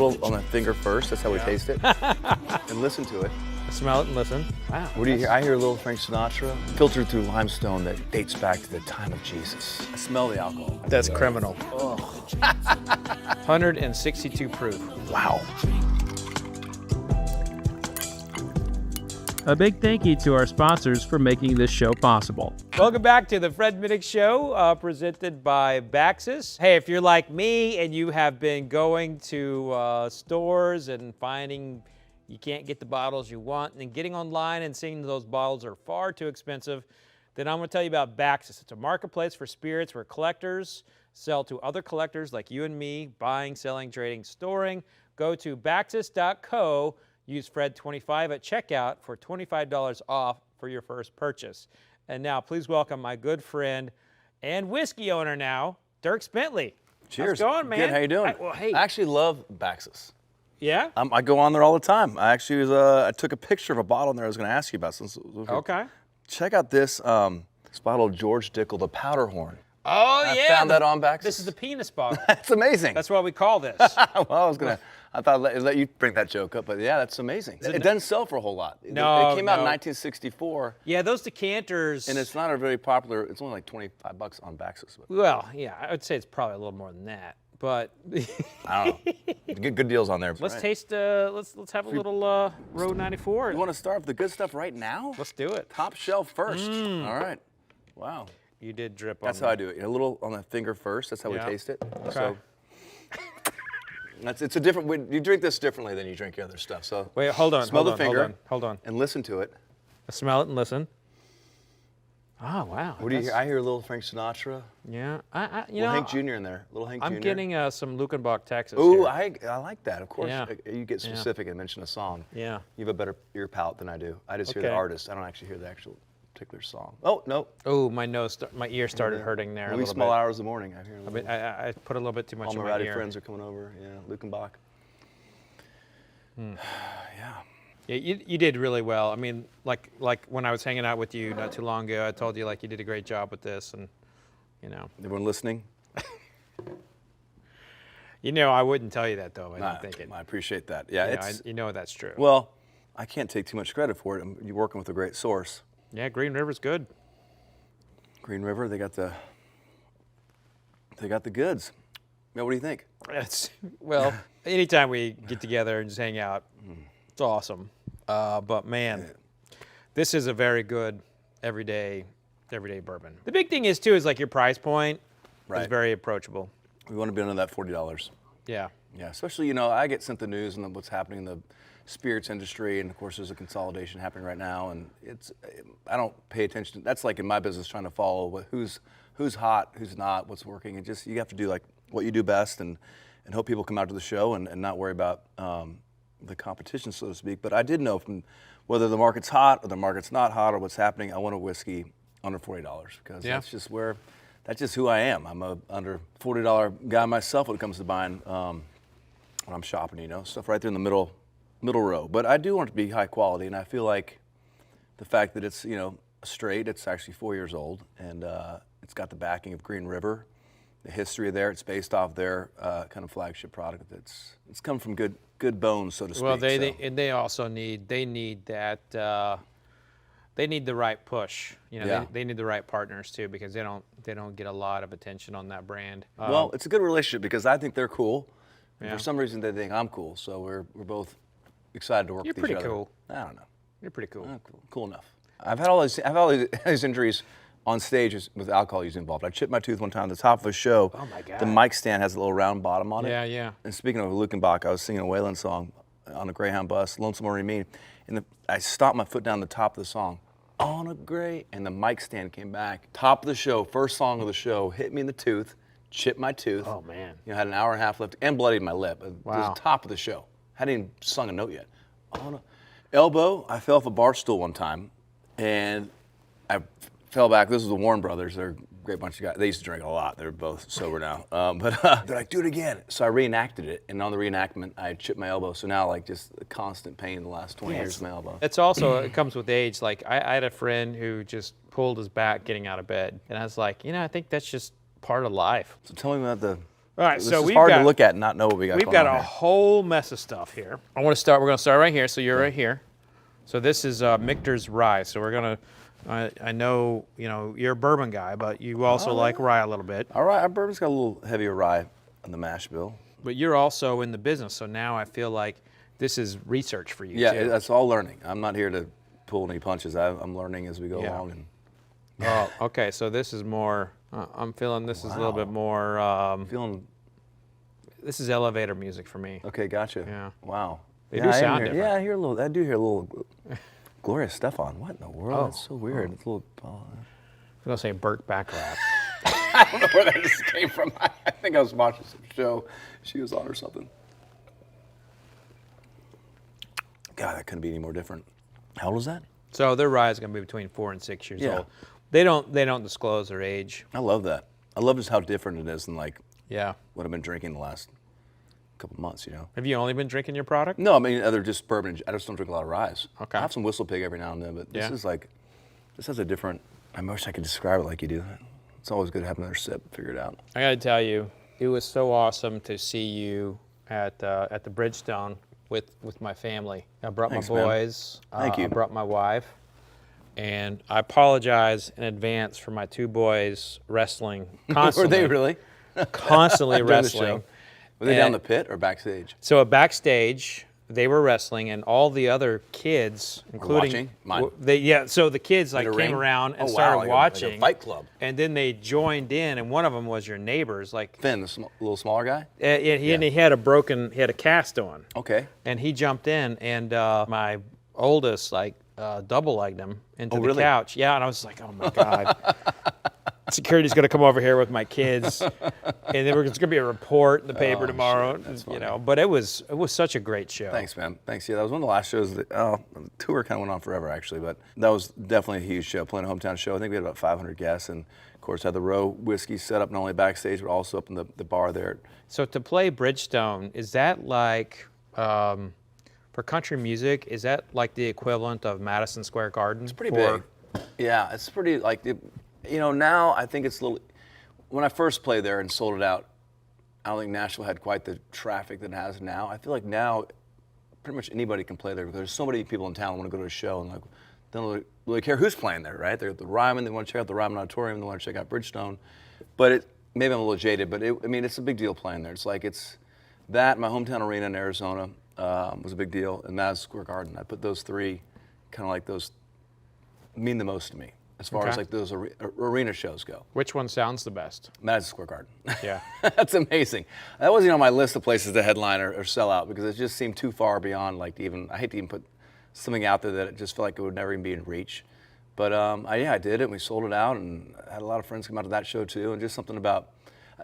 little on the finger first. That's how we taste it. And listen to it. Smell it and listen. Wow. What do you hear? I hear a little Frank Sinatra filtered through limestone that dates back to the time of Jesus. I smell the alcohol. That's criminal. 162 proof. Wow. A big thank you to our sponsors for making this show possible. Welcome back to the Fred Minnick Show, presented by Baxus. Hey, if you're like me and you have been going to stores and finding you can't get the bottles you want, and then getting online and seeing those bottles are far too expensive, then I'm going to tell you about Baxus. It's a marketplace for spirits where collectors sell to other collectors like you and me, buying, selling, trading, storing. Go to Baxus.co, use Fred25 at checkout for $25 off for your first purchase. And now, please welcome my good friend and whiskey owner now, Dierks Bentley. Cheers. How's it going, man? Good, how you doing? Hey. I actually love Baxus. Yeah? I go on there all the time. I actually was, I took a picture of a bottle in there I was going to ask you about. Okay. Check out this bottle of George Dickel, the powder horn. Oh, I yeah. found that on Baxus. This is the penis bottle. That's amazing. That's what we call this. Well, I thought I'd let you bring that joke up, but yeah, that's amazing. It doesn't sell for a whole lot. No, It came out in 1964. Yeah, those decanters. And it's not a very popular, it's only like $25 on Baxus. Well, yeah, I would say it's probably a little more than that. But I don't know. Good deals on there. let's right. taste. Let's have a little Road 94. You want to start with the good stuff right now? Let's do it. Top shelf first. All right. Wow. You did drip on That's how I do it. A little on the finger first. That's how we taste it. Okay. So it's a different. You drink this differently than you drink your other stuff. So wait, hold on. Smell the finger. Hold on. And listen to it. Smell it and listen. Oh wow. What do you hear? I hear a little Frank Sinatra. Yeah, you Little know, Hank Jr. in there. Little Hank Jr. I'm getting some Lukenbach, Texas. Ooh, here. I like that. Of course, Yeah. you get specific and mention a song. Yeah. You have a better ear palate than I do. I just hear the Okay. artist. I don't actually hear the actual particular song. Oh no. Oh, my ear started hurting there. Wee a little small bit. hours of the morning. I hear a I, little. mean, I put a little bit too much All in my my rowdy ear. friends are coming over. Yeah, Lukenbach. Yeah. Yeah, you did really well. I mean, like when I was hanging out with you not too long ago, I told you like you did a great job with this, and you know. Everyone listening? You know, I wouldn't tell you that though. I didn't think it. I appreciate that. Yeah, You know that's true. well, I can't take too much credit for it. You're working with a great source. Yeah, Green River's good. Green River, they got the goods. Yeah, what do you think? Well, anytime we get together and just hang out, it's awesome. But man, this is a very good everyday bourbon. The big thing is too is like your price point is very approachable. We want to be under that $40. Yeah. Yeah, especially, I get sent the news and what's happening in the spirits industry, and of course there's a consolidation happening right now, and I don't pay attention. That's like in my business, trying to follow who's hot, who's not, what's working. And just, you have to do like what you do best and hope people come out to the show and not worry about the competition, so to speak. But I did know from whether the market's hot or the market's not hot or what's happening, I want a whiskey under $40 because that's just who I am. I'm a under $40 guy myself when it comes to buying when I'm shopping, stuff right there in the middle row. But I do want it to be high quality, and I feel like the fact that it's, straight, it's actually 4 years old, and it's got the backing of Green River, the history there. It's based off their kind of flagship product. It's come from good bones, so to speak. Well, they also need that. They need the right push. They need the right partners too, because they don't get a lot of attention on that brand. Well, it's a good relationship because I think they're cool. And for some reason, they think I'm cool. So we're both excited to work with each other. You're pretty cool. I don't know. You're pretty cool. Cool enough. I've had all these injuries on stage with alcohol use involved. I chipped my tooth one time at the top of a show. Oh my God. The mic stand has a little round bottom on it. Yeah, yeah. And speaking of Lukenbach, I was singing a Waylon song on a Greyhound bus, Lonesome Or Mean, and I stomped my foot down the top of the song. On a gray, and the mic stand came back. Top of the show, first song of the show, hit me in the tooth, chipped my tooth. Oh man. Had an hour and a half left and bloodied my lip. Wow. It was the top of the show. Hadn't even sung a note yet. On a elbow, I fell off a bar stool one time, and I fell back. This was the Warren brothers. They're a great bunch of guys. They used to drink a lot. They're both sober now. But they're like, do it again. So I reenacted it, and on the reenactment, I chipped my elbow. So now, like, just a constant pain in the last 20 years of my elbow. It's also, it comes with age. Like, I had a friend who just pulled his back getting out of bed. And I was like, I think that's just part of life. So tell me about All right, This so is we've hard got to look at and not know what we got. we've going got on a here. whole mess of stuff here. We're going to start right here. So you're right here. So this is Michter's rye. So we're gonna. I know you're a bourbon guy, but you also like rye a little bit. All right, our bourbon's got a little heavier rye on the mash bill. But you're also in the business, so now I feel like this is research for you. Yeah, too. that's all learning. I'm not here to pull any punches. I'm learning as we go Yeah. along. And Oh, okay. So this is more. I'm feeling this is a little bit more. feeling This is elevator music for me. okay. Gotcha. Yeah. Wow. They yeah, do I am sound hearing- different. Yeah, I hear a little. I do hear a little. Gloria Stefan. What in the world? Oh. That's so weird. It's a little. I'm gonna say Burt Bacharach. I don't know where that just came from. I think I was watching some show she was on or something. God, that couldn't be any more different. How old is that? So their rye is gonna be between 4 and 6 years Yeah. old. They don't disclose their age. I love that. I love just how different it is than like Yeah. what I've been drinking the last couple of months. Have you only been drinking your product? No, I mean other just bourbon. I just don't drink a lot of rye. Okay. I have some Whistle Pig every now and then, but this Yeah. is like, this has a different. I wish I could describe it like you do. It's always good to have another sip, figure it out. I gotta tell you, it was so awesome to see you at the Bridgestone with my family. I brought Thanks, my man. boys. Thank you. I brought my wife, and I apologize in advance for my 2 boys wrestling Were constantly. they really? Constantly During the wrestling. show? Were they down And- the pit or backstage? So backstage, they were wrestling, and all the other kids, including watching? Mine. So the kids like a came ring? around and Oh, wow, started like a watching. Fight Club. And then they joined in, and one of them was your neighbors. Like Finn, the little smaller guy. he had a cast on, Okay. and he jumped in, and my oldest double legged him into Oh, the really? couch. Yeah, and I was like, oh my god. Security's gonna come over here with my kids, and then it's gonna be a report in the paper tomorrow. shit, that's funny. But it was such a great show. Thanks, man. Thanks. Yeah, that was one of the last shows. The tour kind of went on forever, actually, but that was definitely a huge show, playing a hometown show. I think we had about 500 guests, and of course had the Row whiskey set up not only backstage but also up in the bar there. So to play Bridgestone, is that like for country music? Is that like the equivalent of Madison Square Garden? It's Pretty big. Yeah, it's pretty like now I think it's a little. When I first played there and sold it out, I don't think Nashville had quite the traffic that it has now. I feel like now, pretty much anybody can play there because there's so many people in town who want to go to a show and like they don't really care who's playing there, right? They're at the Ryman, they want to check out the Ryman Auditorium, they want to check out Bridgestone. But maybe I'm a little jaded, but it's a big deal playing there. It's like that. My hometown arena in Arizona was a big deal, and Madison Square Garden. I put those 3, kind of like those, mean the most to me as far Okay. as like those arena shows go. Which one sounds the best? Madison Square Garden. Yeah. That's amazing. That wasn't on my list of places to headline or sell out because it just seemed too far beyond I hate to even put something out there that it just felt like it would never even be in reach. But I did it and we sold it out and I had a lot of friends come out to that show too, and just something about,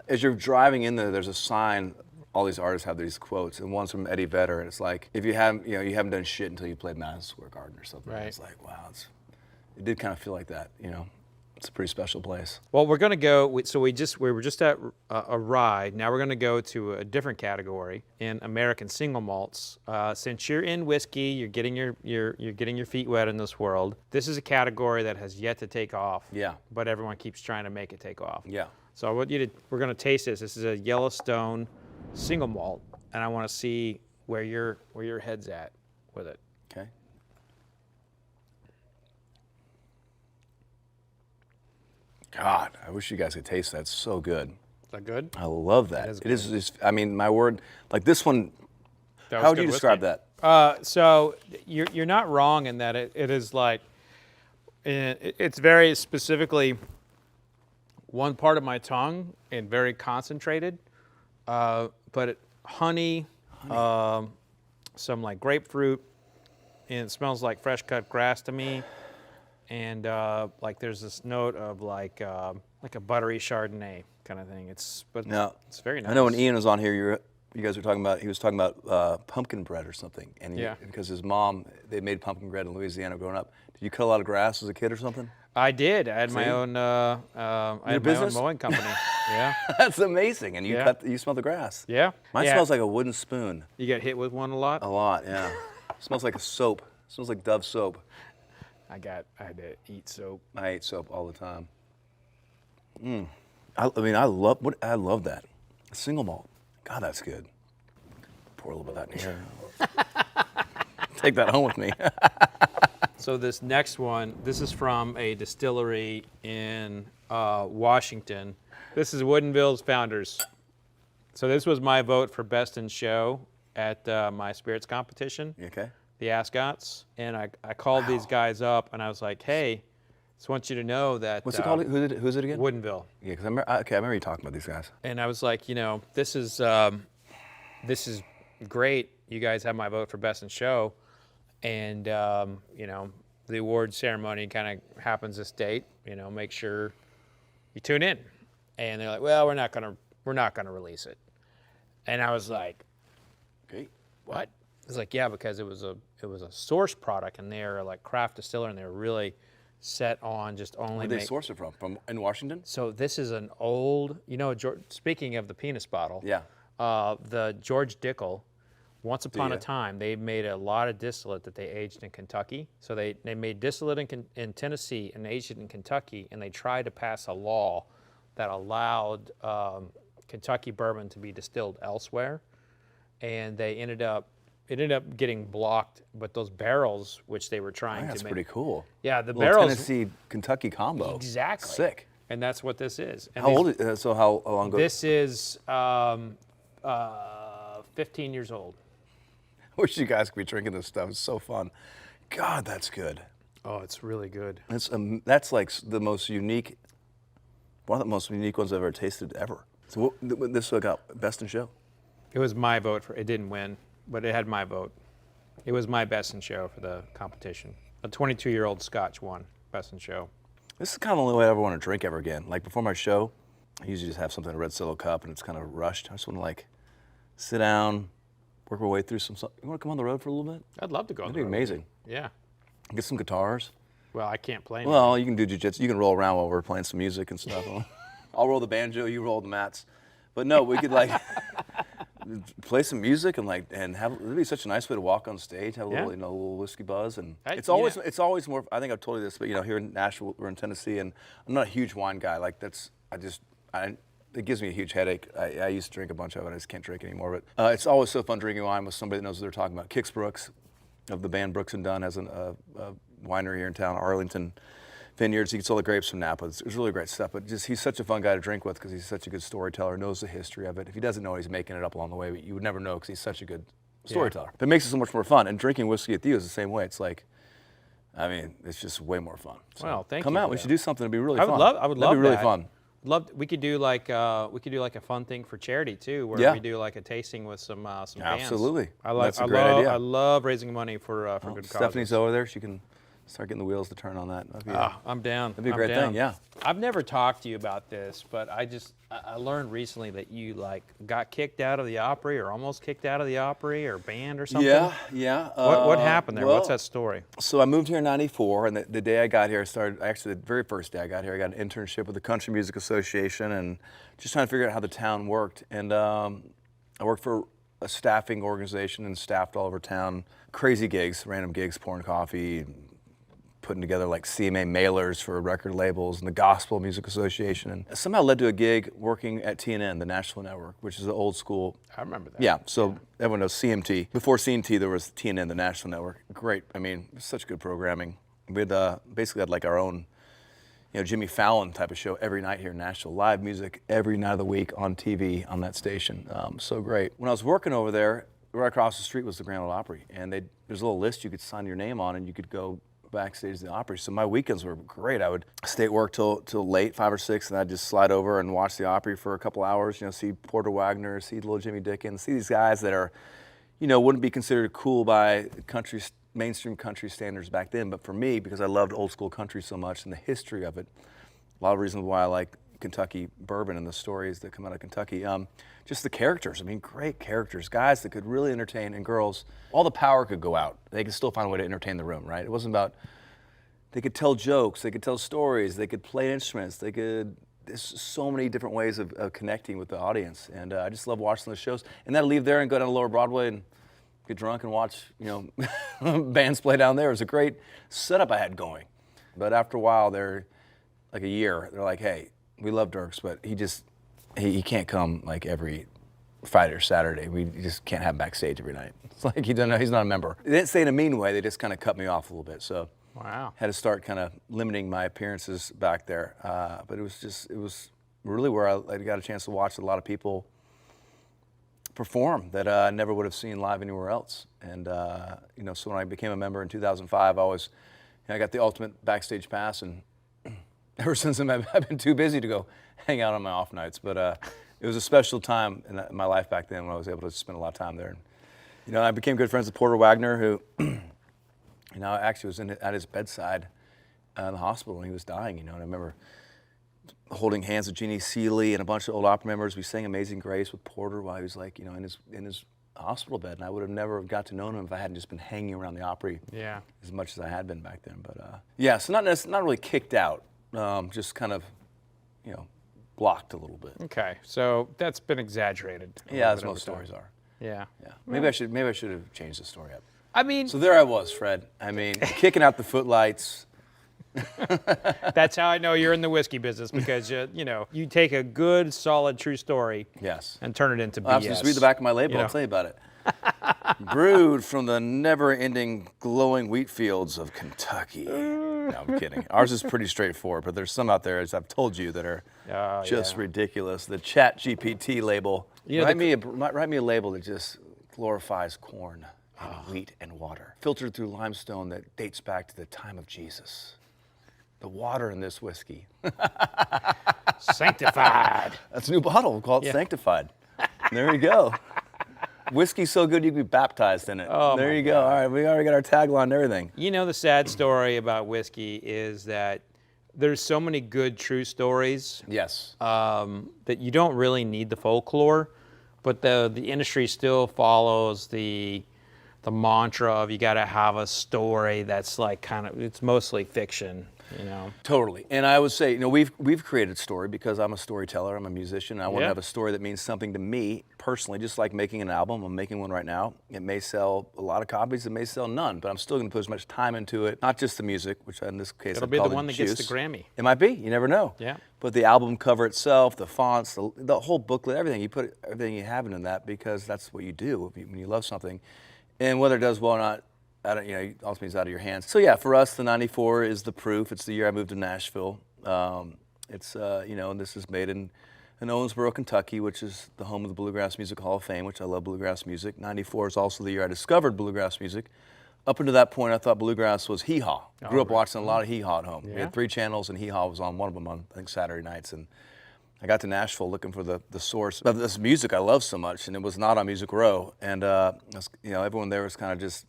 as you're driving in there's a sign, all these artists have these quotes, and one's from Eddie Vedder, and it's like, if you haven't done shit until you played Madison Square Garden or something. Right. It's like, wow, it did kind of feel like that, It's a pretty special place. Well, we're gonna go. So we were just at a rye. Now we're gonna go to a different category in American single malts. Since you're in whiskey, you're getting your feet wet in this world. This is a category that has yet to take off. Yeah. But everyone keeps trying to make it take off. Yeah. So we're gonna taste this. This is a Yellowstone single malt, and I want to see where your head's at with it. Okay. God, I wish you guys could taste that. It's so good. Is that good? I love that. is It is just, my word, like this one, That was how would good you describe whiskey. that? So you're not wrong in that it is like it's very specifically one part of my tongue and very concentrated, but honey. Some like grapefruit, and it smells like fresh cut grass to me, and like there's this note of like a buttery Chardonnay kind of thing. It's very nice. I know when Ian was on here, you guys were talking about, he was talking about pumpkin bread or something, and Yeah. because his mom, they made pumpkin bread in Louisiana growing up. Did you cut a lot of grass as a kid or something? I did. I had my See? own. I had my own business? mowing company. Yeah. That's amazing, and you smell the grass. Yeah. Mine Yeah. smells like a wooden spoon. You get hit with one a lot. A lot, yeah. Smells like a soap. Smells like Dove soap. I had to eat soap. I ate soap all the time. I love that. Single malt. God, that's good. Pour a little bit of that in here. Take that home with me. So this next one, this is from a distillery in Washington. This is Woodinville's Founders. So this was my vote for best in show at my spirits competition, Okay. the Ascots. And I called these guys up and I was like, hey, just want you to know that. What's it called? Who's it again? Woodinville. Yeah, because I remember you talking about these guys. And I was like, you know, this is great. You guys have my vote for best in show. And, you know, the award ceremony kind of happens this date, you know, make sure you tune in. And they're like, well, we're not gonna release it. And I was like, Okay. what? I was like, yeah, because it was a source product, and they're like craft distiller, and they're really set on just only Where did they source it from? From in Washington? So this is an old, you know, speaking of the penis bottle, Yeah. the George Dickel, once upon a ya? time, they made a lot of distillate that they aged in Kentucky. So they made distillate in Tennessee and aged it in Kentucky, and they tried to pass a law that allowed Kentucky bourbon to be distilled elsewhere, and it ended up getting blocked. But those barrels, which they were trying to That's make, pretty cool. yeah, the Little barrels, Tennessee Kentucky combo. exactly, Sick. and that's what this is. And How these- old? How long ago? This is 15 years old. I wish you guys could be drinking this stuff. It's so fun. God, that's good. Oh, it's really good. That's like the most unique, one of the most unique ones I've ever tasted ever. So this got best in show. It was my vote for. It didn't win, but it had my vote. It was my best in show for the competition. A 22-year-old Scotch won best in show. This is kind of the only way I ever want to drink ever again. Like before my show, I usually just have something in a red Solo cup and it's kind of rushed. I just want to like sit down, work my way through some. You want to come on the road for a little bit? I'd love to go. That'd on be the road. amazing. Yeah. Get some guitars. Well, I can't play. anything. Well, you can do jiu-jitsu. You can roll around while we're playing some music and stuff. I'll roll the banjo, you roll the mats. But no, we could like play some music and have. It'd be such a nice way to walk on stage, have a little, Yeah. a little whiskey buzz, and it's yeah. always more. I think I've told you this, but here in Nashville, we're in Tennessee, and I'm not a huge wine guy. Like it gives me a huge headache. I used to drink a bunch of it. I just can't drink anymore. But it's always so fun drinking wine with somebody that knows what they're talking about. Kix Brooks, of the band Brooks and Dunn, has a winery here in town, Arlington Vineyards. He gets all the grapes from Napa. It's really great stuff. But just he's such a fun guy to drink with because he's such a good storyteller, knows the history of it. If he doesn't know, he's making it up along the way. But you would never know because he's such a good storyteller. But it makes it so much more fun. And drinking whiskey with you is the same way. It's like, I mean, it's just way more fun. So Well, thank come you out. for We that. should do something. It'd be really I fun. would love That'd be really that. fun. We could do like a fun thing for charity too, where Yeah. we do like a tasting with some bands. Absolutely. That's a great idea. I love raising money for good causes. Stephanie's over there. She can start getting the wheels to turn on that. That'd be, I'm down. that'd be a I'm great down. thing, yeah. I've never talked to you about this, but I learned recently that you like got kicked out of the Opry or almost kicked out of the Opry or banned or something. Yeah. What happened there? What's well, that story? So I moved here in '94, and the day I got here, the very first day I got here, I got an internship with the Country Music Association and just trying to figure out how the town worked. And I worked for a staffing organization and staffed all over town. Crazy gigs, random gigs, pouring coffee, putting together like CMA mailers for record labels and the Gospel Music Association. And somehow led to a gig working at TNN, the National Network, which is the old school. I remember that. Yeah, so everyone knows CMT. Before CMT, there was TNN, the National Network. Great, I mean, such good programming. We had basically had like our own, Jimmy Fallon type of show every night here in Nashville. Live music every night of the week on TV on that station. So great. When I was working over there, right across the street was the Grand Ole Opry, and there's a little list you could sign your name on, and you could go backstage to the Opry. So my weekends were great. I would stay at work till late, 5 or 6, and I'd just slide over and watch the Opry for a couple hours. See Porter Wagner, see little Jimmy Dickens, see these guys that are, wouldn't be considered cool by mainstream country standards back then. But for me, because I loved old school country so much and the history of it, a lot of reasons why I like Kentucky bourbon and the stories that come out of Kentucky. Just the characters. I mean, great characters, guys that could really entertain, and girls. All the power could go out. They could still find a way to entertain the room, right? It wasn't about. They could tell jokes. They could tell stories. They could play instruments. There's so many different ways of connecting with the audience, and I just love watching the shows. And then I'd leave there and go down to Lower Broadway and get drunk and watch, bands play down there. It was a great setup I had going. But after a while, like a year, they're like, hey, we love Dierks, but he can't come like every Friday or Saturday. We just can't have him backstage every night. It's like he's not a member. They didn't say it in a mean way. They just kind of cut me off a little bit. So Wow. had to start kind of limiting my appearances back there. But it was really where I got a chance to watch a lot of people perform that I never would have seen live anywhere else. And so when I became a member in 2005, I got the ultimate backstage pass, and ever since then I've been too busy to go hang out on my off nights. But it was a special time in my life back then when I was able to spend a lot of time there. And, I became good friends with Porter Wagner, who actually was at his bedside in the hospital when he was dying. And I remember holding hands with Jeannie Seeley and a bunch of old opera members. We sang Amazing Grace with Porter while he was like, in his hospital bed. And I would have never got to know him if I hadn't just been hanging around the Opry as much as I had been back then. But so not really kicked out, just kind of, blocked a little bit. Okay, so that's been exaggerated. Yeah, as most stories are. Yeah. Yeah. Maybe I should have changed the story up. I mean, So there I was, Fred. I mean, kicking out the footlights. that's how I know you're in the whiskey business, because you take a good, solid, true story Yes. and turn it into BS. I'll just read the back of my label. I'll tell you about it. Brewed from the never-ending glowing wheat fields of Kentucky. No, I'm kidding. Ours is pretty straightforward, but there's some out there, as I've told you, that are just ridiculous. The Chat GPT label. Write me a label that just glorifies corn and wheat and water, filtered through limestone that dates back to the time of Jesus. The water in this whiskey. Sanctified. That's a new bottle. We'll call it Sanctified. There you go. Whiskey's so good you can be baptized in it. Oh, there my you go. God. All right, we already got our tagline and everything. The sad story about whiskey is that there's so many good true stories Yes. that you don't really need the folklore, but the industry still follows the mantra of you got to have a story that's like it's mostly fiction. Totally. And I would say, we've created story because I'm a storyteller, I'm a musician, and I want to have a story that means something to me personally, just like making an album. I'm making one right now. It may sell a lot of copies, it may sell none, but I'm still going to put as much time into it, not just the music, which in this case It'll be the one that gets the Grammy. It might be, you never know. Yeah. But the album cover itself, the fonts, the whole booklet, everything, you put everything you have into that because that's what you do when you love something. And whether it does well or not, ultimately it's out of your hands. So yeah, for us, the 94 is the proof. It's the year I moved to Nashville. It's and this is made in Owensboro, Kentucky, which is the home of the Bluegrass Music Hall of Fame, which I love bluegrass music. 94 is also the year I discovered bluegrass music. Up until that point, I thought bluegrass was hee-haw. Grew up watching a lot of hee-haw at home. Yeah. We had 3 channels, and hee-haw was on one of them on, I think, Saturday nights. And I got to Nashville looking for the source of this music I love so much, and it was not on Music Row. And everyone there was kind of just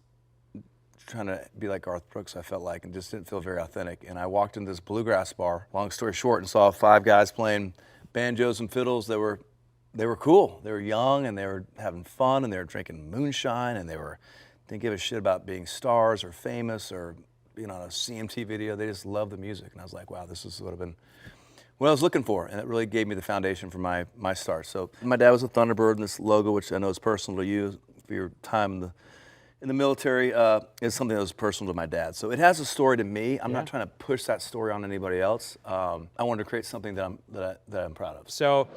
trying to be like Garth Brooks, I felt like, and just didn't feel very authentic. And I walked into this bluegrass bar, long story short, and saw 5 guys playing banjos and fiddles. They were cool. They were young, and they were having fun, and they were drinking moonshine, and didn't give a shit about being stars or famous or being on a CMT video. They just loved the music. And I was like, wow, this is what I was looking for, and it really gave me the foundation for my start. So my dad was a Thunderbird, and this logo, which I know is personal to you for your time in the military, is something that was personal to my dad. So it has a story to me. I'm not trying to push that story on anybody else. I wanted to create something that I'm proud of. So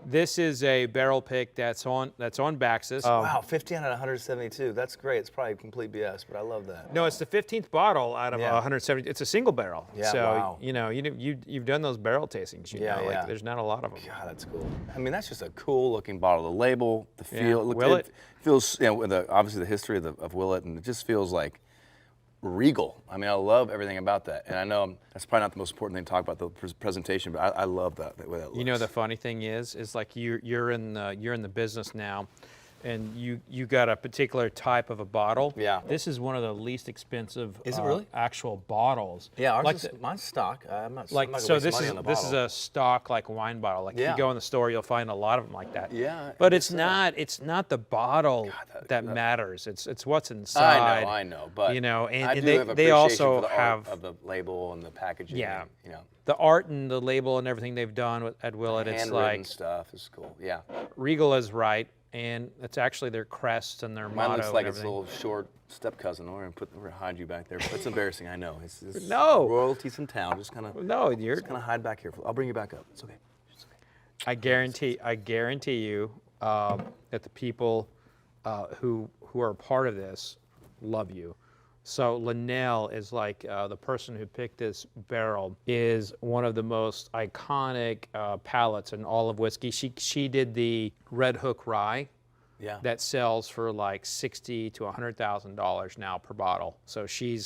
this is a barrel pick that's on Baxus. Wow, 50 out of 172. That's great. It's probably complete BS, but I love that. No, it's the 15th bottle out of 170. It's a single barrel. Yeah, so, wow. you've done those barrel tastings. Yeah. There's not a lot of them. God, that's cool. I mean, that's just a cool looking bottle. The label, the feel. Willett. It feels, obviously the history of Willett, and it just feels like regal. I mean, I love everything about that. And I know that's probably not the most important thing to talk about, the presentation, but I love that, the way that looks. The funny thing is like you're in the business now, and you got a particular type of a bottle. Yeah. This is one of the least expensive Is it really? actual bottles. Yeah, mine's stock. I'm not like gonna so waste this money is on the this is bottle. a stock like wine bottle. Like if you go in the store, you'll find a lot of them like that. Yeah, But I it's guess so. not the bottle that matters. It's what's inside. I know, but and I do they have they appreciation also for the have art of the label and the packaging. Yeah. And, the art and the label and everything they've done at Willett. It's handwritten like stuff is cool. Yeah. Regal is right, and it's actually their crest and their Mine motto. looks like and it's a everything. little short step cousin. We're gonna hide you back there. It's embarrassing, I know. It's No. royalties in town. Just kind of No, you're hide back here. I'll bring you back up. It's okay. It's okay. I guarantee you that the people who are a part of this love you. So Linnell is like the person who picked this barrel is one of the most iconic palates in all of whiskey. She did the Red Hook Rye. Yeah. That sells for like $60,000 to $100,000 now per bottle. So she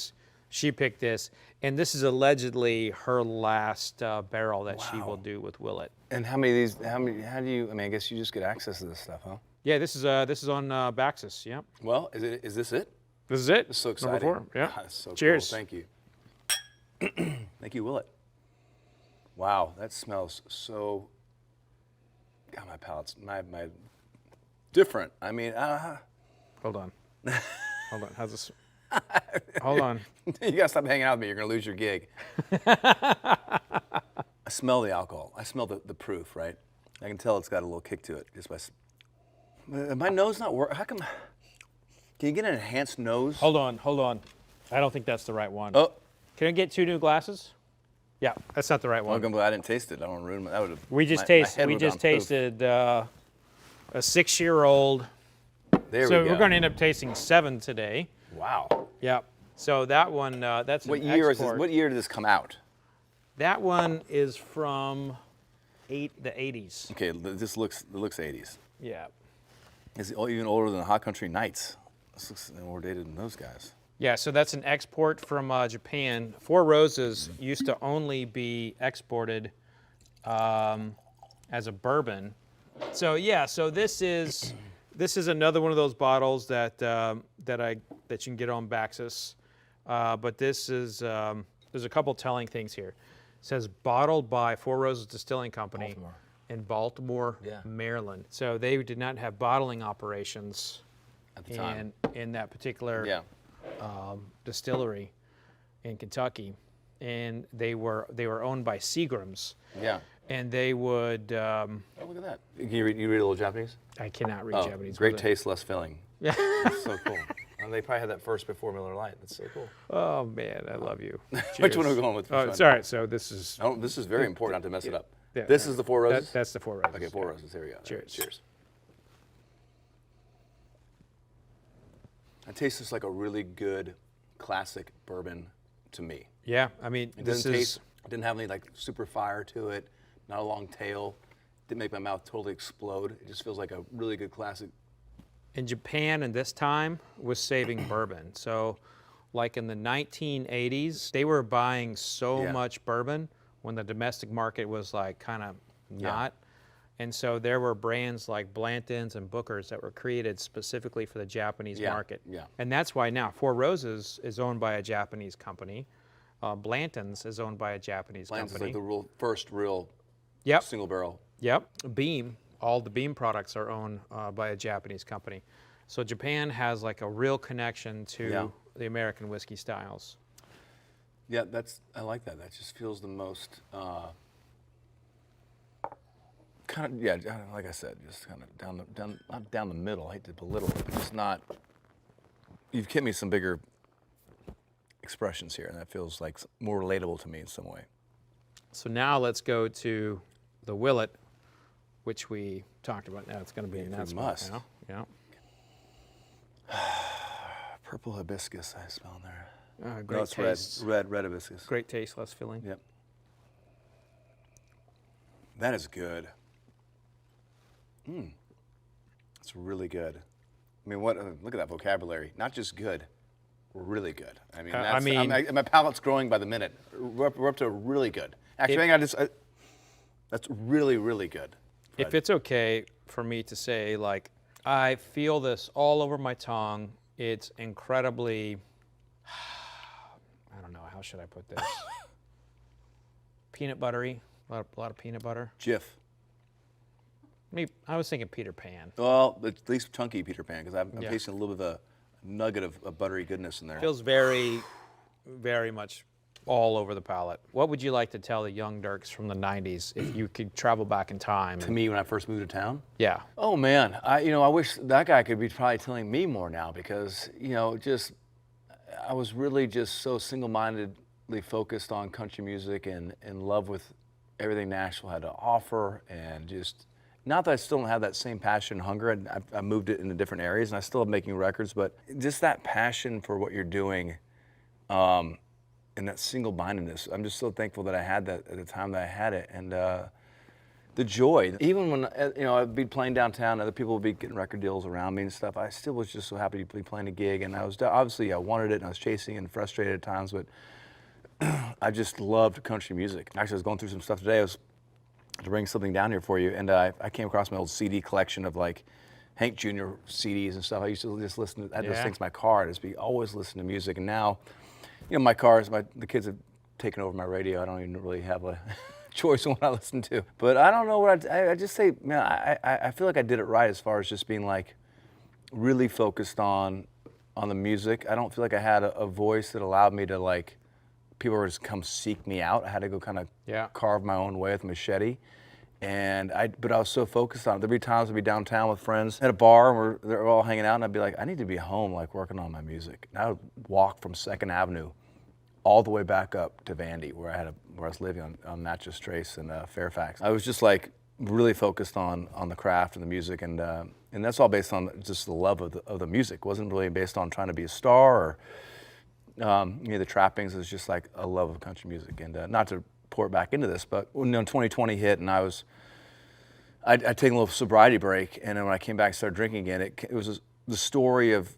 picked this, and this is allegedly her last barrel that she will do with Willett. And how many of these? How do you? I mean, I guess you just get access to this stuff, huh? Yeah, this is on Baxus. Yep. Well, is this it? This is it. It's so exciting. Number 4. Yeah. That's so Cheers. Cool. Thank you. Thank you, Willett. Wow, that smells so. God, my palate's my different. I mean, Hold on. Hold on. How's this? Hold on. you gotta stop hanging out with me. You're gonna lose your gig. I smell the alcohol. I smell the proof, right? I can tell it's got a little kick to it just by. My nose not work. How come? Can you get an enhanced nose? Hold on. I don't think that's the right one. Oh. Can I get 2 new glasses? Yeah, that's not the right one. I'm glad I didn't taste it. I don't ruin my. That would. We just tasted a 6-year-old. There we So go. we're going to end up tasting 7 today. Wow. Yep. So that one, that's What an year is this? export. What year did this come out? That one is from the 80s. Okay, this looks 80s. Yeah. It's even older than the Hot Country Nights. This looks more dated than those guys. Yeah, so that's an export from Japan. Four Roses used to only be exported as a bourbon. So yeah, so this is another one of those bottles that that you can get on Baxus. But this is there's a couple telling things here. It says bottled by Four Roses Distilling Company in Baltimore, Maryland. So they did not have bottling operations At the time. in that particular distillery in Kentucky, and they were owned by Seagram's. Yeah. And they would. Oh, look at that. Can you read a little Japanese? I cannot read Japanese. Great but- taste, less filling. Yeah. That's so cool. And they probably had that first before Miller Lite. That's so cool. Oh man, I love you. Which one are Cheers. we going with? Oh, sorry. So this is. Oh, this is very important not to mess it up. Yeah, This is the Four Roses? That's the Four Roses. Okay, Four Roses. Here we go. Cheers. Cheers. It tastes just like a really good classic bourbon to me. Yeah, I mean, It this doesn't is. taste, it didn't have any like super fire to it, not a long tail. Didn't make my mouth totally explode. It just feels like a really good classic. In Japan, in this time, was saving bourbon. So, like in the 1980s, they were buying so much bourbon when the domestic market was like kind of not. And so there were brands like Blanton's and Booker's that were created specifically for the Japanese market. Yeah. And that's why now Four Roses is owned by a Japanese company. Blanton's is owned by a Japanese Blanton's is company. like the first real Yep. single barrel. Yep. Beam, all the Beam products are owned by a Japanese company. So Japan has like a real connection to the American whiskey styles. Yeah, I like that. That just feels the most kind of like I said, just kind of not down the middle. I hate to belittle it, but just not. You've given me some bigger expressions here, and that feels like more relatable to me in some way. So now let's go to the Willett, which we talked about. Now it's going to be an announcement must. now. Yeah. Purple hibiscus, I smell in there. Great No, it's taste. red hibiscus. Great taste, less filling. Yep. That is good. It's really good. I mean, look at that vocabulary. Not just good, really good. I mean, my palate's growing by the minute. We're up to really good. Actually, that's really, really good. Fred. If it's okay for me to say, like, I feel this all over my tongue. It's incredibly, I don't know, how should I put this? Peanut buttery, a lot of peanut butter. Jif. I was thinking Peter Pan. Well, at least chunky Peter Pan, because I'm tasting a little bit of a nugget of buttery goodness in there. Feels very, very much all over the palate. What would you like to tell the young Dierks from the 90s if you could travel back in time? To me, when I first moved to town? Yeah. Oh, man. I wish that guy could be probably telling me more now because, I was really just so single-mindedly focused on country music and in love with everything Nashville had to offer, and just not that I still don't have that same passion and hunger. And I moved it into different areas, and I still am making records, but just that passion for what you're doing, and that single-mindedness. I'm just so thankful that I had that at the time that I had it, and the joy. Even when I'd be playing downtown, other people would be getting record deals around me and stuff. I still was just so happy to be playing a gig, and I was obviously I wanted it, and I was chasing and frustrated at times, but I just loved country music. Actually, I was going through some stuff today. I was to bring something down here for you, and I came across my old CD collection of like Hank Jr. CDs and stuff. I used to just listen to, I had those things in my car, and just always listen to music. And now, my cars, the kids have taken over my radio. I don't even really have a choice on what I listen to. But I don't know what I just say, man, I feel like I did it right as far as just being like really focused on the music. I don't feel like I had a voice that allowed me to like, people were just come seek me out. I had to go kind of carve my own way with a machete. But I was so focused on it. There'd be times I'd be downtown with friends at a bar and they're all hanging out, and I'd be like, I need to be home, like working on my music. And I would walk from 2nd Avenue all the way back up to Vandy, where I was living on Natchez Trace in Fairfax. I was just like really focused on the craft and the music, and that's all based on just the love of the music. It wasn't really based on trying to be a star or the trappings. Is just like a love of country music, and not to pour it back into this, but when 2020 hit and I'd taken a little sobriety break, and then when I came back and started drinking again, it was the story of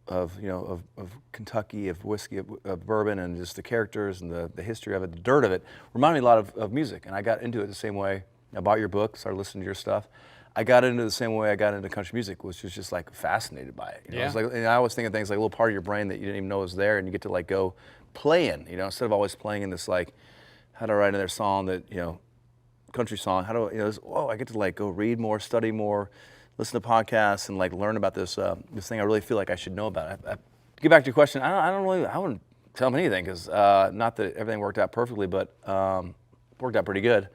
Kentucky, of whiskey, of bourbon, and just the characters and the history of it, the dirt of it, reminded me a lot of music, and I got into it the same way. I bought your book, started listening to your stuff. I got into it the same way I got into country music, which was just like fascinated by it. It was like, and I always think of things like a little part of your brain that you didn't even know was there, and you get to like go play in, instead of always playing in this like, how do I write another song that, country song, how do I, I get to like go read more, study more, listen to podcasts, and like learn about this thing I really feel like I should know about. To get back to your question, I wouldn't tell them anything, because not that everything worked out perfectly, but worked out pretty good.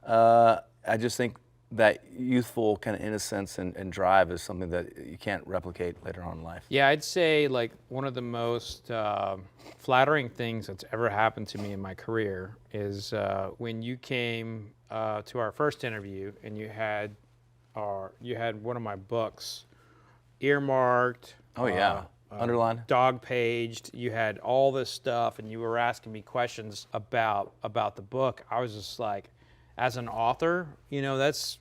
I just think that youthful kind of innocence and drive is something that you can't replicate later on in life. Yeah, I'd say like one of the most flattering things that's ever happened to me in my career is when you came to our first interview, and you had one of my books earmarked. Oh yeah, underlined, dog paged. You had all this stuff, and you were asking me questions about the book. I was just like, as an author, that's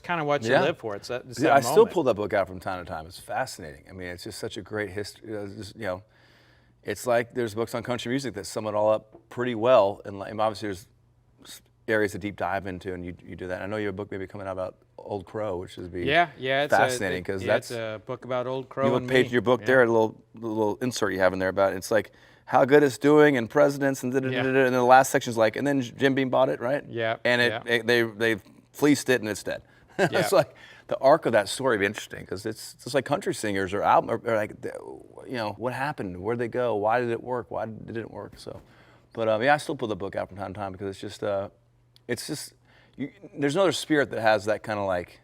kind of what you live for. It's that I still pull that book out from time to time. It's fascinating. I mean, it's just such a great history. It's like there's books on country music that sum it all up pretty well, and obviously there's areas to deep dive into, and you do that. I know you have a book maybe coming out about Old Crow, which would be fascinating, because that's a book about Old Crow. You look page of your book there, a little insert you have in there about it. It's like how good it's doing, and presidents, and and then the last section's like, and then Jim Beam bought it, right? Yeah. And they fleeced it, and it's dead. It's like the arc of that story would be interesting, because it's just like country singers or album, or like, what happened, where'd they go, why did it work, why did it work? So, but I still pull the book out from time to time, because it's just there's no other spirit that has that kind of like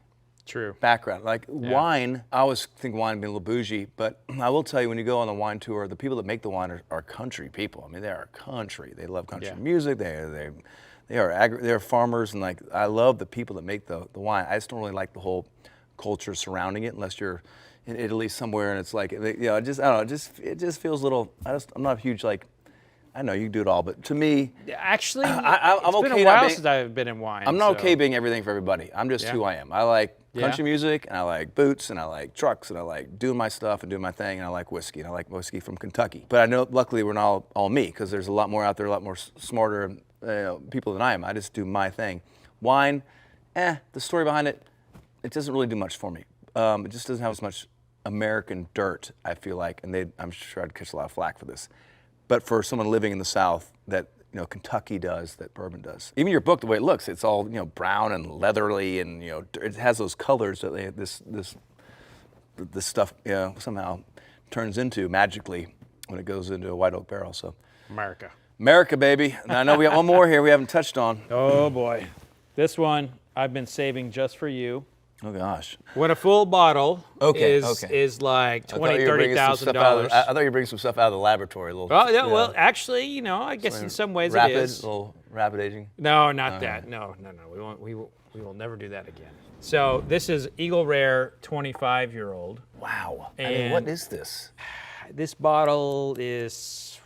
true background. Like wine, I always think wine being a little bougie, but I will tell you, when you go on the wine tour, the people that make the wine are country people. I mean, they are country. They love country music. They're farmers, and like I love the people that make the wine. I just don't really like the whole culture surrounding it, unless you're in Italy somewhere and it's like, it just feels a little. I'm not a huge like. I know you do it all, but to me, actually, I'm it's okay been a while since I've been in wine. I'm not okay being everything for everybody. I'm just who I am. I like country music, and I like boots, and I like trucks, and I like doing my stuff and doing my thing, and I like whiskey, and I like whiskey from Kentucky. But I know, luckily, we're not all me, because there's a lot more out there, a lot more smarter people than I am. I just do my thing. Wine, the story behind it, it doesn't really do much for me. It just doesn't have as much American dirt, I feel like, and I'm sure I'd catch a lot of flack for this. But for someone living in the South, that Kentucky does, that bourbon does. Even your book, the way it looks, it's all brown and leathery, and it has those colors that this stuff somehow turns into magically when it goes into a white oak barrel. So America, baby. Now, I know we got one more here we haven't touched on. Oh boy, this one I've been saving just for you. Oh gosh. When a full bottle is like $20,000-$30,000. I thought you were bringing some stuff out of the laboratory. Well, actually, I guess in some ways rapid, it is. Rapid, rapid aging? No, not that. No. We won't. We will never do that again. So this is Eagle Rare 25-year-old. Wow. I And mean, what is this? This bottle is,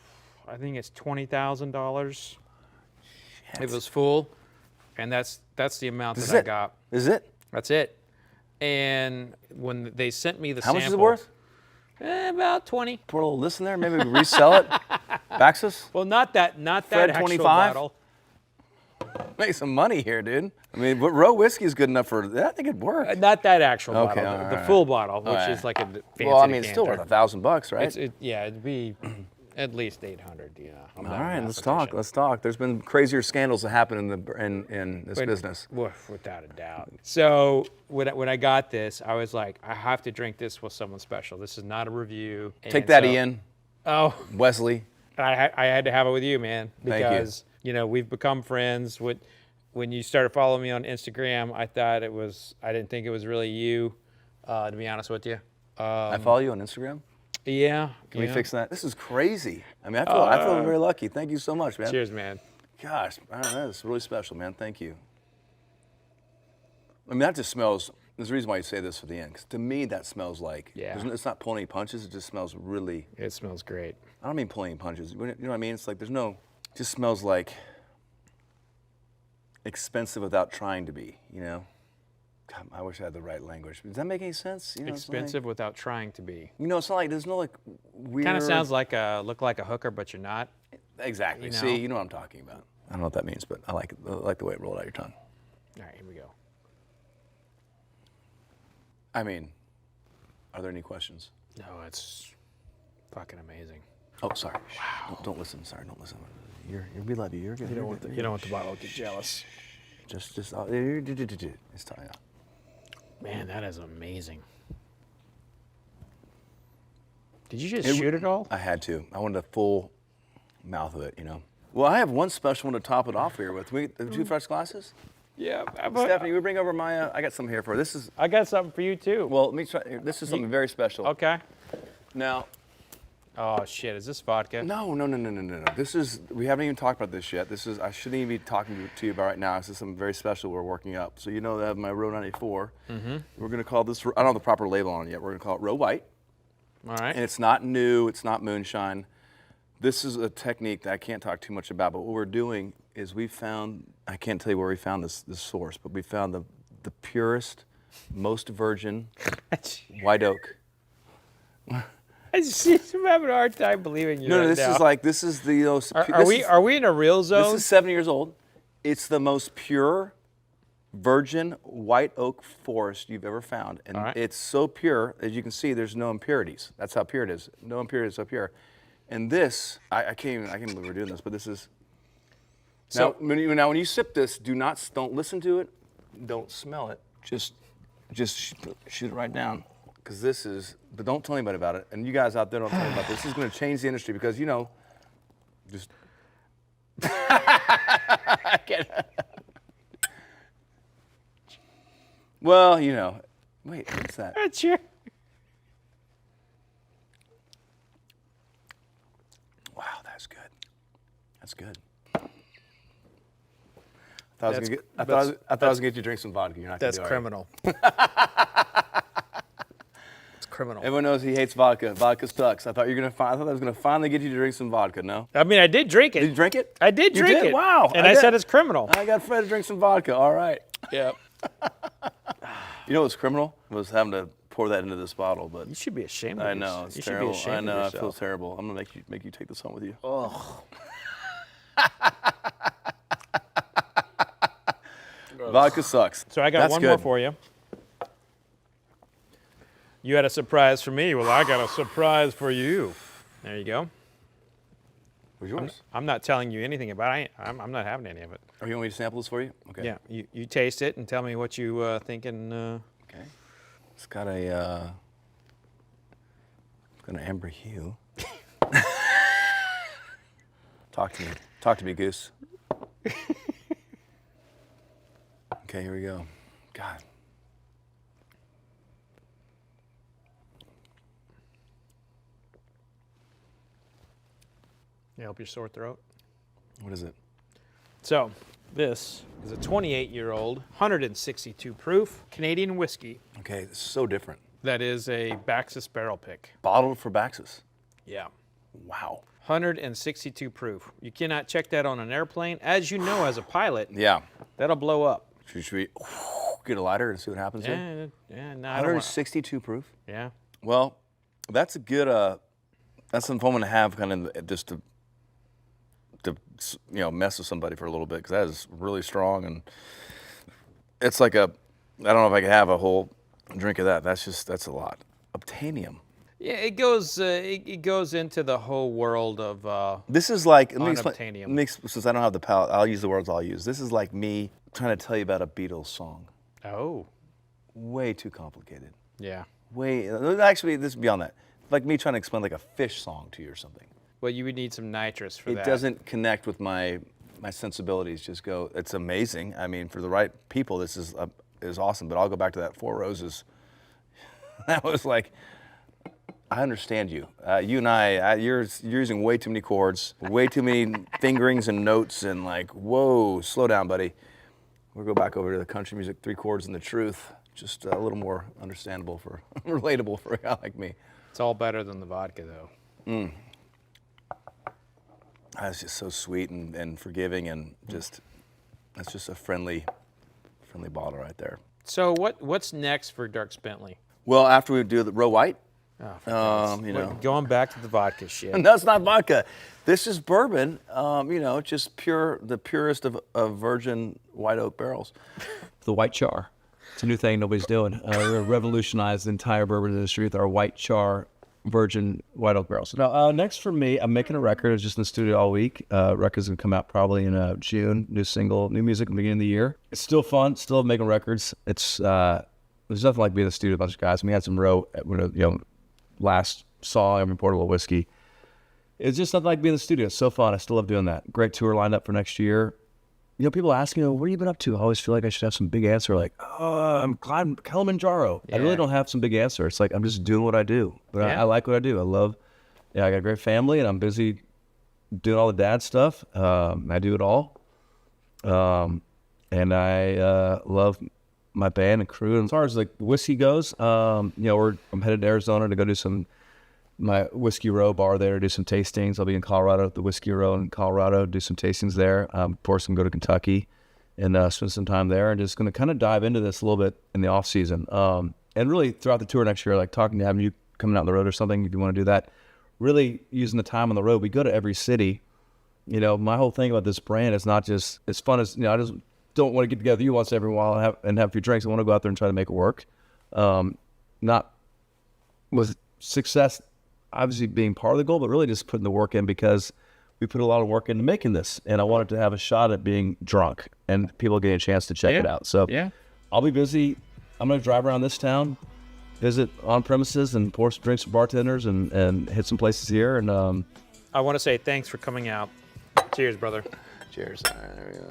I think it's $20,000. It was full, and that's the amount that I got. Is it? That's it. And when they sent me the How sample, much is it worth? About 20. Put a little list in there. Maybe we can resell it. Baxus? Well, not that Fred actual 25? bottle. Make some money here, dude. I mean, but Roe whiskey is good enough for that. I think it'd work. Not that actual Okay, bottle. all The right. full bottle, which right. is like a fancy Well, I mean, it's still decanter. worth $1,000, right? It'd be at least 800. Yeah. All right, let's talk. Let's talk. There's been crazier scandals that happen in this business. Without a doubt. So when I got this, I was like, I have to drink this with someone special. This is not a review. Take And that, so- Ian. Oh, Wesley. I had to have it with you, man, Thank you. because we've become friends. When you started following me on Instagram, I didn't think it was really you, to be honest with you. I follow you on Instagram. Yeah. Can we fix that? This is crazy. I mean, I feel very lucky. Thank you so much, man. Cheers, man. Gosh, I don't know, that's really special, man. Thank you. I mean, that just smells. There's a reason why you say this for the end, because to me, that smells like. Yeah. It's not pulling any punches. It just smells really. It smells great. I don't mean pulling any punches. You know what I mean? It's like there's no. It just smells like. Expensive without trying to be. God, I wish I had the right language. Does that make any sense? Expensive without trying to be. It's not like there's no like weird. Kind of sounds like look like a hooker, but you're not. Exactly. See, you know what I'm talking about. I don't know what that means, but I like it. I like the way it rolled out your tongue. All right, here we go. I mean, are there any questions? No, it's fucking amazing. Oh, sorry. Wow. Don't listen. Sorry, don't listen. We love you. You're good. You don't want the bottle to get jealous. Just it's time. Man, that is amazing. Did you just shoot it all? I had to. I wanted a full mouth of it, Well, I have one special one to top it off here with. We the two fresh glasses. Yeah. Stephanie, we bring over my. I got some here for her. This is. I got something for you too. Well, let me try. This is something very special. Okay. Now. Oh shit! Is this vodka? No. This is. We haven't even talked about this yet. This is. I shouldn't even be talking to you about right now. This is something very special we're working up. So that I have my Row 94. Mm-hmm. We're gonna call this. I don't have the proper label on it yet. We're gonna call it Row White. All right. And it's not new. It's not moonshine. This is a technique that I can't talk too much about. But what we're doing is we found. I can't tell you where we found this source, but we found the purest, most virgin white oak. I'm having a hard time believing you. No, right this now. is like this is the. Are we in a real zone? This is 7 years old. It's the most pure, virgin white oak forest you've ever found, and it's so pure as you can see. There's no impurities. That's how pure it is. No impurities, so pure. And this, I can't believe we're doing this, but this is. So when you sip this, don't listen to it, don't smell it. Just shoot it right down. Because this is, but don't tell anybody about it. And you guys out there don't tell anybody about this. This is going to change the industry because, just. Well, wait, what's that? Sure. Wow, that's good. That's good. I thought I was going to get you to drink some vodka. You're not going to do it. That's criminal. Criminal. Everyone knows he hates vodka. Vodka sucks. I thought I was gonna finally get you to drink some vodka. No. I mean, I did drink it. Did you drink it? I did You drink did? it. Wow. And I said it's criminal. I got Fred to drink some vodka. All right. Yep. You know what's criminal? Was having to pour that into this bottle, but You should be ashamed of I yourself. know it's You terrible. should be ashamed I know of I yourself. feel terrible. I'm gonna make you take this home with you. Ugh. Vodka sucks. So I got That's one good. more for you. You had a surprise for me. Well, I got a surprise for you. There you go. Where's yours? I'm not telling you anything about it. I'm not having any of it. Oh, you want me to sample this for you? Okay. Yeah, you taste it and tell me what you thinking. Okay. It's got a amber hue. Talk to me, Goose. Okay, here we go. God. You help your sore throat. What is it? So this is a 28-year-old, 162 proof Canadian whiskey. Okay, it's so different. That is a Baxus barrel pick. Bottled for Baxus. Yeah. Wow. 162 proof. You cannot check that on an airplane. As you know, as a pilot, Yeah. that'll blow up. Should we get a lighter and see what happens here? Yeah, no, I don't want. 162 proof. Yeah. Well, that's a good. That's something I'm gonna have kind of just to mess with somebody for a little bit, because that is really strong, and it's like I don't know if I could have a whole drink of that. That's a lot. Obtainium. Yeah, it goes into the whole world of. This is like Unobtainium. Since I don't have the palate, I'll use the words I'll use. This is like me trying to tell you about a Beatles song. Oh. Way too complicated. Yeah. Actually, this is beyond that. Like me trying to explain like a Fish song to you or something. Well, you would need some nitrous for that. It doesn't connect with my sensibilities. Just go. It's amazing. I mean, for the right people, this is awesome. But I'll go back to that Four Roses. That was like, I understand you. You and you're using way too many chords, way too many fingerings and notes, and like, whoa, slow down, buddy. We'll go back over to the country music, 3 chords and the truth. Just a little more understandable relatable for a guy like me. It's all better than the vodka, though. It's just so sweet and forgiving, and that's just a friendly bottle right there. So what's next for Dierks Bentley? Well, after we do the Row White, Going back to the vodka shit. no, it's not vodka. This is bourbon. Just the purest of virgin white oak barrels. The white char. It's a new thing nobody's doing. We're going to revolutionize the entire bourbon industry with our white char virgin white oak barrels. Now, next for me, I'm making a record. I was just in the studio all week. Record's going to come out probably in June. New single, new music at the beginning of the year. It's still fun. Still making records. It's there's nothing like being in the studio with a bunch of guys. We had some last saw and reported a little whiskey. It's just nothing like being in the studio. It's so fun. I still love doing that. Great tour lined up for next year. People ask me, what have you been up to? I always feel like I should have some big answer, like, I'm climbing Kilimanjaro. Yeah. I really don't have some big answer. It's like, I'm just doing what I do. But I like what I do. I got a great family, and I'm busy doing all the dad stuff. I do it all. And I love my band and crew. And as far as like whiskey goes, I'm headed to Arizona to go do my Whiskey Row bar there, do some tastings. I'll be in Colorado at the Whiskey Row in Colorado, do some tastings there. Of course, I'm going to go to Kentucky and spend some time there, and just going to kind of dive into this a little bit in the off season. And really throughout the tour next year, like having you coming out on the road or something, if you want to do that, really using the time on the road. We go to every city. My whole thing about this brand is not just as fun as, I just don't want to get together with you once every while and have a few drinks. I want to go out there and try to make it work. Not with success obviously being part of the goal, but really just putting the work in, because we put a lot of work into making this, and I wanted to have a shot at being drunk and people getting a chance to check it out. So I'll be busy. I'm going to drive around this town, visit on premises, and pour some drinks for bartenders and hit some places here. And I want to say thanks for coming out. Cheers, brother. Cheers. All right, there we go.